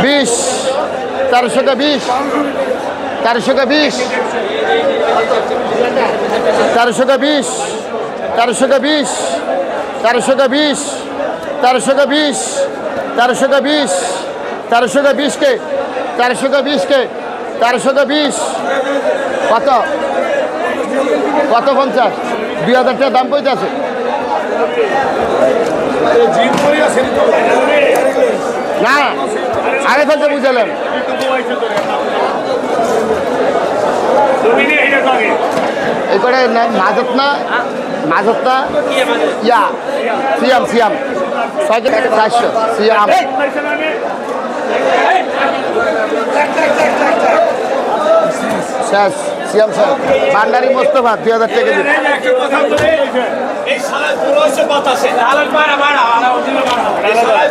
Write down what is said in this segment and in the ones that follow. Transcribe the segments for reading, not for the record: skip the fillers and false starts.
20 1300 কে 20 1300 কে 20 1300 কে 20 1300 কে 20 1300 কে 20 1300 কে 20 1300 কে 20 1300 কে 20 কে 1300 কে 20 কে 1300 কে 20 কত কত 50 2000 টাকা দাম কইতাছে না আগে থেকে বুঝালেন এই করে মাজত না ইয়া সিয়াম 6 কে 400 সিয়াম শেষ সিয়াম স্যার ভান্ডারি মোস্তফা 2000 টাকা দিন এই সারা পুরো সে বাতাসে আলাল মারা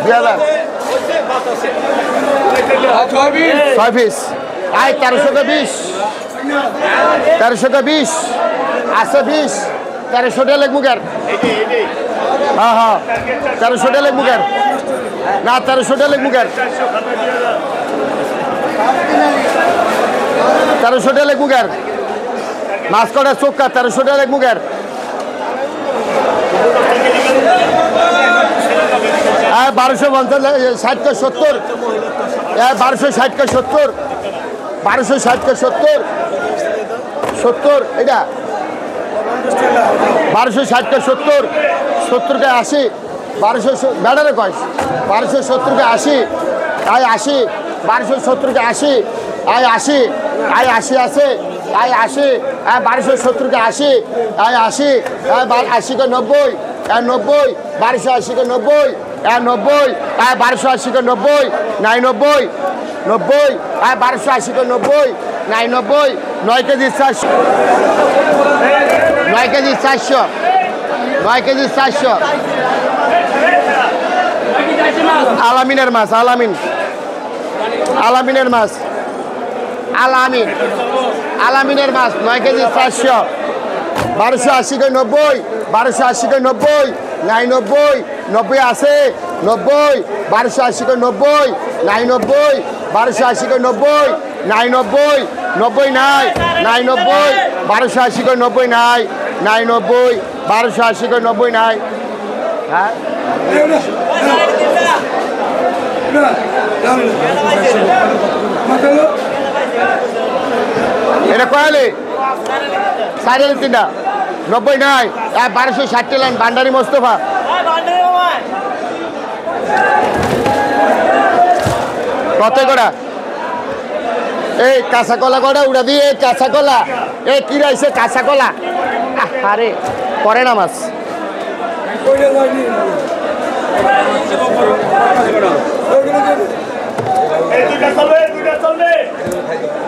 2000 6 পিস আই 1300 কে 20 1300 কে 20 আছে 20 1300 টাকা লাগবো কার হ্যাঁ হ্যাঁ 1300 টাকা লাগবো কার না 1300 টাকা লাগবো কার 1300 টাকা লাগবো কার মাছ কটা চোখা 1300 টাকা লাগবো কার 1250 60 কে 70 1260 কে 70 1260 কে 70 70 এটা 1260 কে 70 70 কে 80 1200 ব্যাটারে কয় 1270 কে 80 আই 80 1270 কে 80 আই 80 আই 80 আছে I 80 I 1270 K 80 I 80 I 80 K 90 I 90 1280 K 90 I 90 I 1280 কে 90 নাই 90 90 আই 1280 কে 90 নাই 90 9 কেজি 400 9 কেজি 400 9 কেজি 400 আলামিনের মাছ আলামিনের মাছ আলামিনের মাছ 9 কেজি 400 1280 কে 90 1280 কে 90 নাই 90 90 আছে 90 1280 কে 90 নাই 90 1280 কে 90 নাই 90 90 নাই 90 1280 কে 90 নাই 90 1280 কে 90 নাই হ্যাঁ এটা কয়ালে 3.5 90 নাই 1260 লাইন ভান্ডারি মোস্তফা কত করা এই কাঁচা কলা কটা উড়া দিয়ে কাঁচা কলা এই কি রাইছে কাঁচা কলা আরে করে না মাছ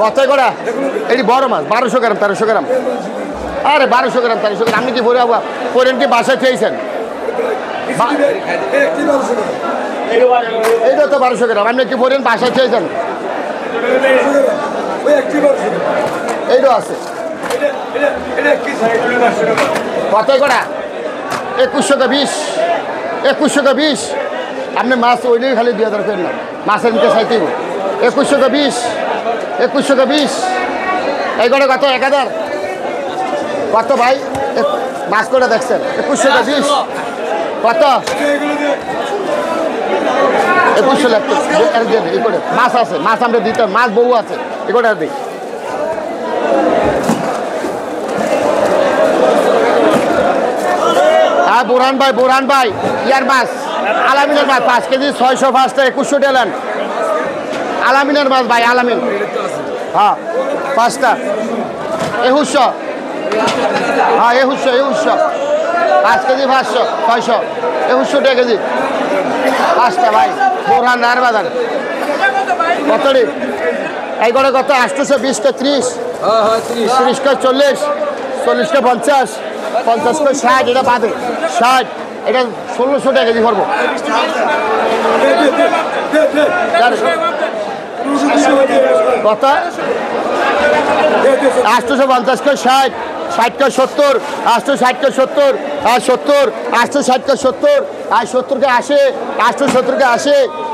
কত করা এটি বড় মাছ 1200 গ্রাম 1300 গ্রাম আরে 1200 গ্রাম 1300 গ্রাম আপনি কি ভরে আবার করেন কি বাসায় খেয়েছেন এইটা তো 1200 গ্রাম আপনি কি ভরেন বাসায় খেয়েছেন এইটাও আছে কত করা 2100 কে 20 2100 কে 20 আপনি মাছ ওইলেই খালি 2000 করেন না মাছের নিতে চাইতেই 2100 কে 20 2100 কে 20 এই করে কত 1000 কত ভাই মাছ করে দেখছেন 2100 কে 20 কত 2100 লাগতো এই করে মাছ আছে মাছ আমরা দিতাম মাছ বউ আছে এই করে দিই হ্যাঁ বোরহান ভাই ইয়ার মাছ আলামিনের মাছ 5 কেজি 600 5টা 2100 টাকা আলামিনের মাছ ভাই আলামিন হ্যাঁ 5টা 2100 হ্যাঁ 2100 5 কেজি 500 600 2100 টাকা কেজি 5টা ভাই বোরহান আর বাজার কত রে এই করে কত 820 কে 30 30 কে 40 40 কে 50 50 কে 60 এটা বাদে 60 এটা 1600 টাকা কেজি করবো কত 850 কে 60 60 কে 70 860 কে 70 আর 70 860 কে 70 আর 70 কে 80 870 কে 80